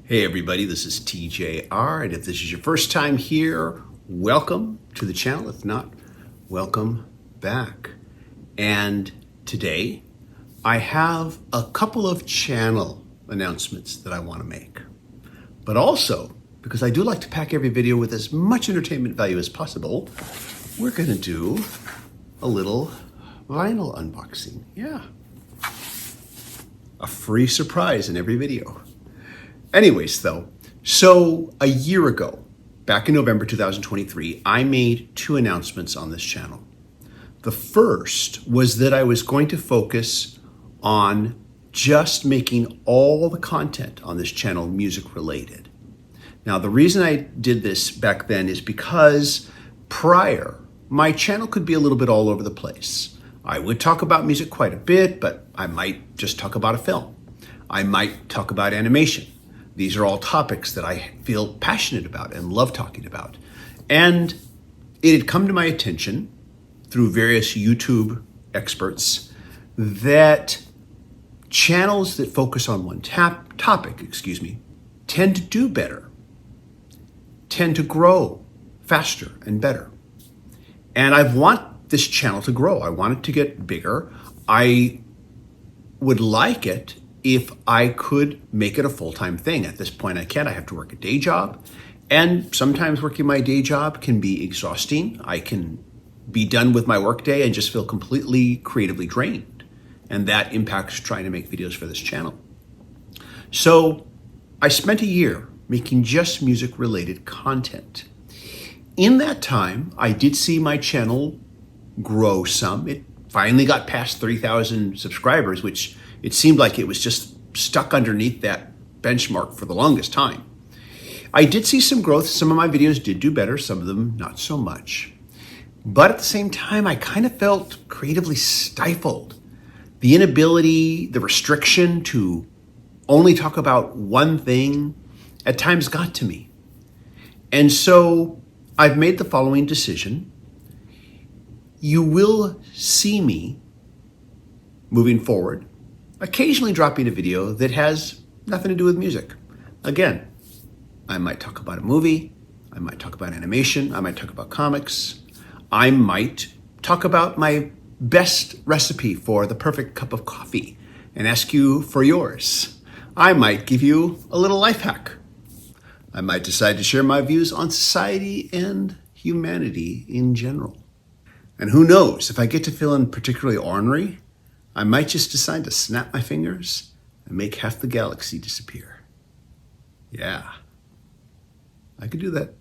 Hey everybody, this is TJR, and if this is your first time here, welcome to the channel. If not, welcome back. And today, I have a couple of channel announcements that I want to make. But also, because I do like to pack every video with as much entertainment value as possible, we're going to do a little vinyl unboxing. Yeah. A free surprise in every video. Anyways, though, so a year ago, back in November 2023, I made two announcements on this channel. The first was that I was going to focus on just making all the content on this channel music related. Now, the reason I did this back then is because prior, my channel could be a little bit all over the place. I would talk about music quite a bit, but I might just talk about a film. I might talk about animation. These are all topics that I feel passionate about and love talking about. And it had come to my attention through various YouTube experts that channels that focus on one topic, tend to do better, tend to grow faster and better. And I want this channel to grow. I want it to get bigger. I would like it if I could make it a full-time thing. At this point, I can't. I have to work a day job. And sometimes working my day job can be exhausting. I can be done with my workday and just feel completely creatively drained. And that impacts trying to make videos for this channel. So I spent a year making just music-related content. In that time, I did see my channel grow some. It finally got past 3,000 subscribers, which it seemed like it was just stuck underneath that benchmark for the longest time. I did see some growth. Some of my videos did do better, some of them not so much. But at the same time, I kind of felt creatively stifled. The inability, the restriction to only talk about one thing at times got to me. And so I've made the following decision. You will see me moving forward occasionally dropping a video that has nothing to do with music. Again, I might talk about a movie, I might talk about animation, I might talk about comics, I might talk about my best recipe for the perfect cup of coffee and ask you for yours. I might give you a little life hack. I might decide to share my views on society and humanity in general. And who knows, if I get to feeling particularly ornery, I might just decide to snap my fingers and make half the galaxy disappear. Yeah, I could do that.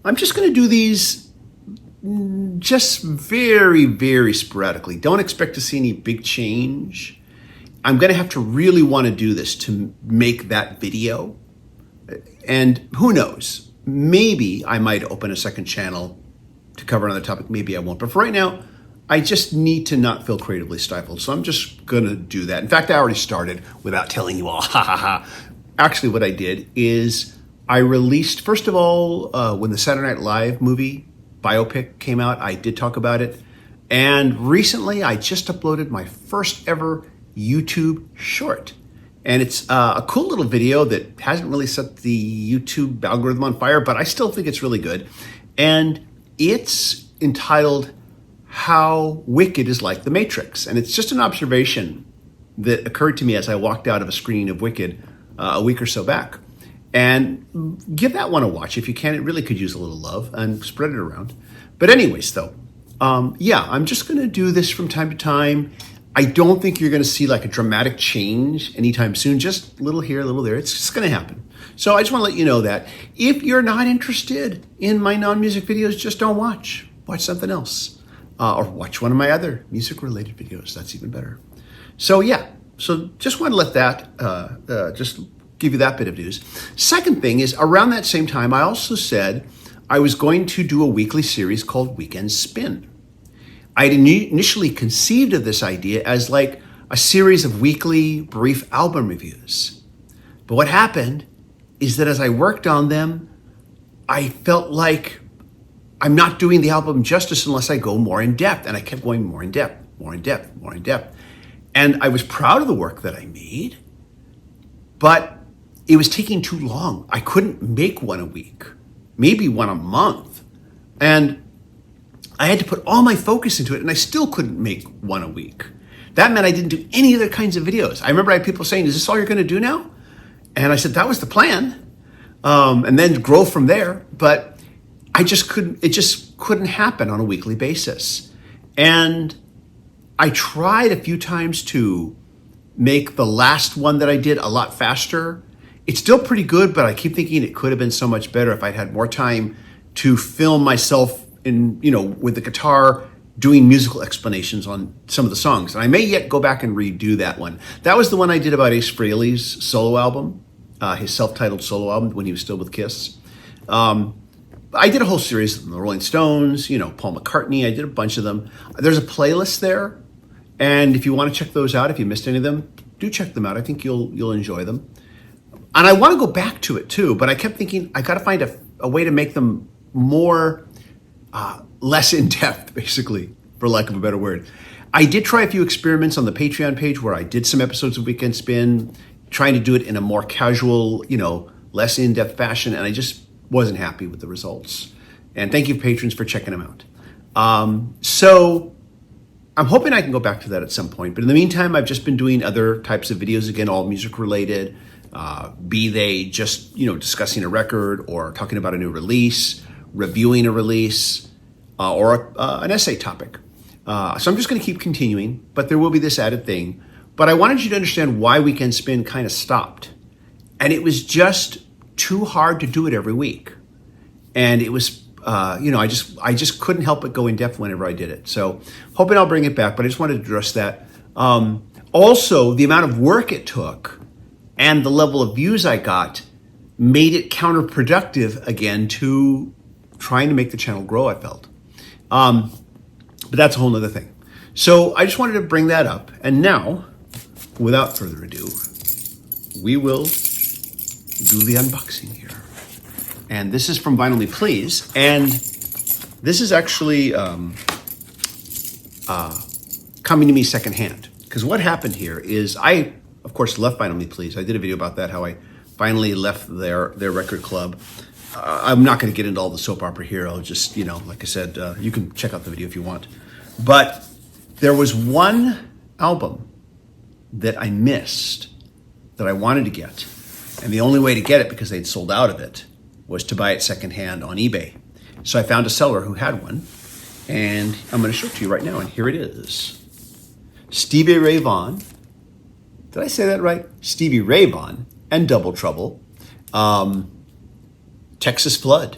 I'm just going to do these just very, very sporadically. Don't expect to see any big change. I'm going to have to really want to do this to make that video. And who knows, maybe I might open a second channel to cover another topic. Maybe I won't. But for right now, I just need to not feel creatively stifled. So I'm just going to do that. In fact, I already started without telling you all. Actually, what I did is I released, first of all, when the Saturday Night Live movie biopic came out, I did talk about it. And recently, I just uploaded my first ever YouTube short. And it's a cool little video that hasn't really set the YouTube algorithm on fire, but I still think it's really good. And it's entitled How Wicked is Like the Matrix. And it's just an observation that occurred to me as I walked out of a screening of Wicked a week or so back. And give that one a watch if you can. It really could use a little love and spread it around. But anyways, though, yeah, I'm just going to do this from time to time. I don't think you're going to see like a dramatic change anytime soon. Just a little here, a little there. It's just going to happen. So I just want to let you know that if you're not interested in my non-music videos, just don't watch. Watch something else. Or watch one of my other music-related videos. That's even better. So yeah, so just want to let that, just give you that bit of news. Second thing is, around that same time, I also said I was going to do a weekly series called Weekend Spin. I had initially conceived of this idea as like a series of weekly brief album reviews. But what happened is that as I worked on them, I felt like I'm not doing the album justice unless I go more in depth. And I kept going more in depth, more in depth, more in depth. And I was proud of the work that I made, but it was taking too long. I couldn't make one a week, maybe one a month. And I had to put all my focus into it, and I still couldn't make one a week. That meant I didn't do any other kinds of videos. I remember I had people saying, is this all you're going to do now? And I said, that was the plan. And then grow from there. But it just couldn't happen on a weekly basis. And I tried a few times to make the last one that I did a lot faster. It's still pretty good, but I keep thinking it could have been so much better if I'd had more time to film myself with the guitar doing musical explanations on some of the songs. And I may yet go back and redo that one. That was the one I did about Ace Frehley's solo album, his self-titled solo album when he was still with Kiss. I did a whole series of the Rolling Stones, Paul McCartney. I did a bunch of them. There's a playlist there. And if you want to check those out, if you missed any of them, do check them out. I think you'll enjoy them. And I want to go back to it too, but I kept thinking I got to find a way to make them more, less in-depth, basically, for lack of a better word. I did try a few experiments on the Patreon page where I did some episodes of Weekend Spin, trying to do it in a more casual, less in-depth fashion, and I just wasn't happy with the results. And thank you, patrons, for checking them out. So I'm hoping I can go back to that at some point. But in the meantime, I've just been doing other types of videos, again, all music related, be they just, discussing a record or talking about a new release, reviewing a release, or an essay topic. So I'm just going to keep continuing, but there will be this added thing. But I wanted you to understand why Weekend Spin kind of stopped. And it was just too hard to do it every week. And it was, I just couldn't help but go in depth whenever I did it. So hoping I'll bring it back, but I just wanted to address that. Also, the amount of work it took and the level of views I got made it counterproductive again to trying to make the channel grow, I felt. But that's a whole other thing. So I just wanted to bring that up. And now, without further ado, we will do the unboxing here. And this is from Vinyl Me Please. And this is actually coming to me secondhand. Because what happened here is I, of course, left Vinyl Me Please. I did a video about that, how I finally left their record club. I'm not going to get into all the soap opera here. I'll just, like I said, you can check out the video if you want. But there was one album that I missed that I wanted to get. And the only way to get it, because they'd sold out of it, was to buy it secondhand on eBay. So I found a seller who had one. And I'm going to show it to you right now. And here it is. Stevie Ray Vaughan. Did I say that right? Stevie Ray Vaughan and Double Trouble. Texas Flood,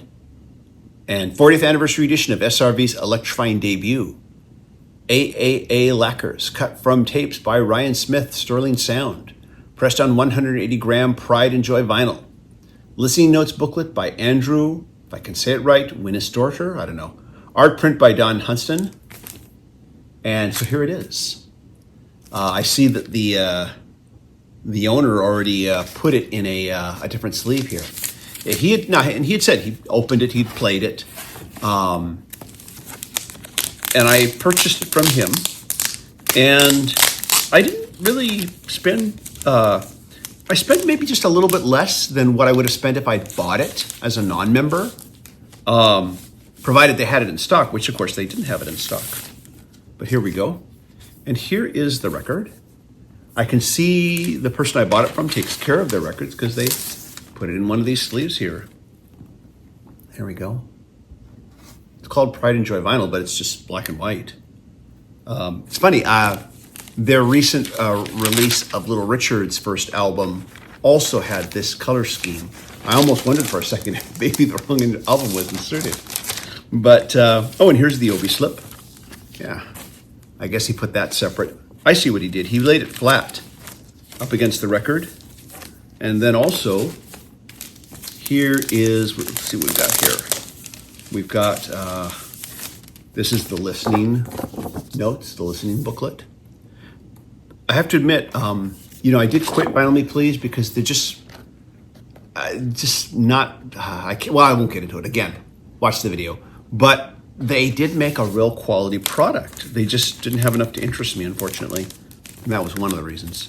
and 40th anniversary edition of SRV's electrifying debut. AAA lacquers cut from tapes by Ryan Smith, Sterling Sound. Pressed on 180-gram Pride and Joy vinyl. Listening notes booklet by Andrew, if I can say it right, Winnisdorfer, I don't know. Art print by Don Hunston. And so here it is. I see that the owner already put it in a different sleeve here. He had said he opened it, he'd played it, and I purchased it from him. And I didn't really spend. I spent maybe just a little bit less than what I would have spent if I bought it as a non-member, provided they had it in stock, which of course they didn't have it in stock. But here we go, and here is the record. I can see the person I bought it from takes care of their records because they put it in one of these sleeves here. There we go. It's called Pride and Joy vinyl, but it's just black and white. It's funny, their recent release of Little Richard's first album also had this color scheme. I almost wondered for a second if maybe the wrong album was inserted. But, and here's the Obi slip. Yeah, I guess he put that separate. I see what he did. He laid it flat up against the record. And then also, here is, let's see what we've got here. We've got, this is the listening notes, the listening booklet. I have to admit, I did quit Vinyl Me Please because they're just not, I won't get into it. Again, watch the video. But they did make a real quality product. They just didn't have enough to interest me, unfortunately. And that was one of the reasons.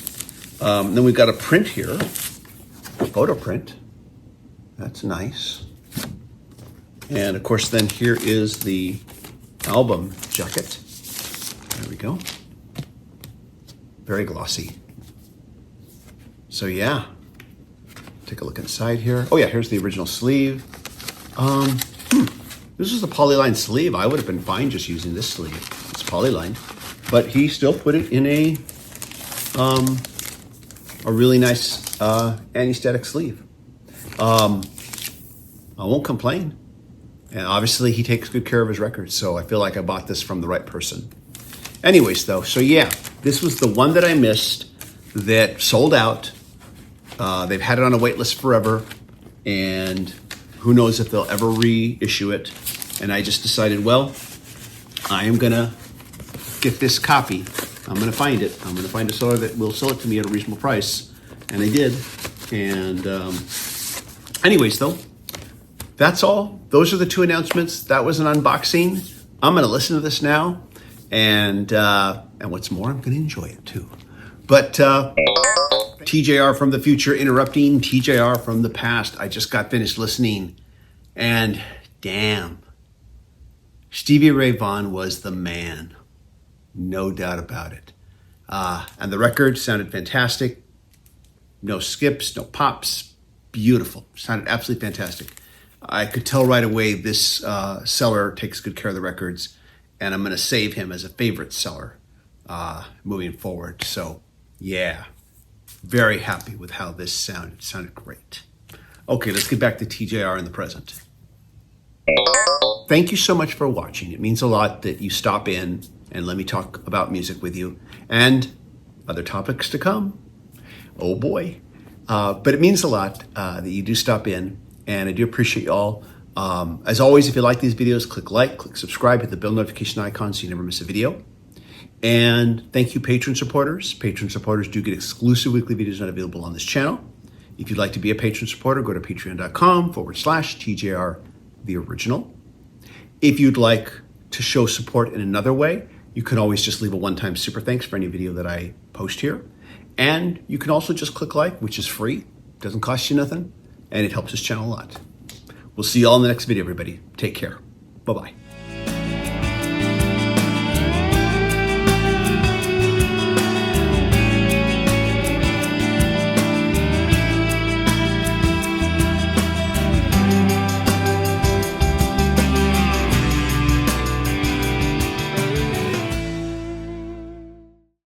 Then we've got a print here photo print. That's nice. And of course, then here is the album jacket. There we go. Very glossy. So yeah, take a look inside here. Oh yeah, here's the original sleeve. This is the polyline sleeve. I would have been fine just using this sleeve. It's polyline, but he still put it in a really nice anti-static sleeve. I won't complain. And obviously he takes good care of his records, so I feel like I bought this from the right person. Anyways though, so yeah, this was the one that I missed that sold out. They've had it on a wait list forever, and who knows if they'll ever reissue it. And I just decided, well, I am gonna get this copy. I'm gonna find it. I'm gonna find a seller that will sell it to me at a reasonable price. And they did. And anyways though, that's all. Those are the two announcements. That was an unboxing. I'm gonna listen to this now. And what's more, I'm gonna enjoy it too. But TJR from the future interrupting TJR from the past. I just got finished listening, and damn, Stevie Ray Vaughan was the man. No doubt about it. And the record sounded fantastic. No skips, no pops. Beautiful. Sounded absolutely fantastic. I could tell right away this seller takes good care of the records, and I'm going to save him as a favorite seller moving forward. So, yeah, very happy with how this sounded. It sounded great. Okay, let's get back to TJR in the present. Thank you so much for watching. It means a lot that you stop in and let me talk about music with you and other topics to come. Oh boy. But it means a lot that you do stop in, and I do appreciate you all. As always, if you like these videos, click like, click subscribe, hit the bell notification icon so you never miss a video. And thank you, patron supporters. Patron supporters do get exclusive weekly videos not available on this channel. If you'd like to be a patron supporter, go to patreon.com/TJR the original. If you'd like to show support in another way, you can always just leave a one-time super thanks for any video that I post here. And you can also just click like, which is free, doesn't cost you nothing, and it helps this channel a lot. We'll see you all in the next video, everybody. Take care. Bye-bye.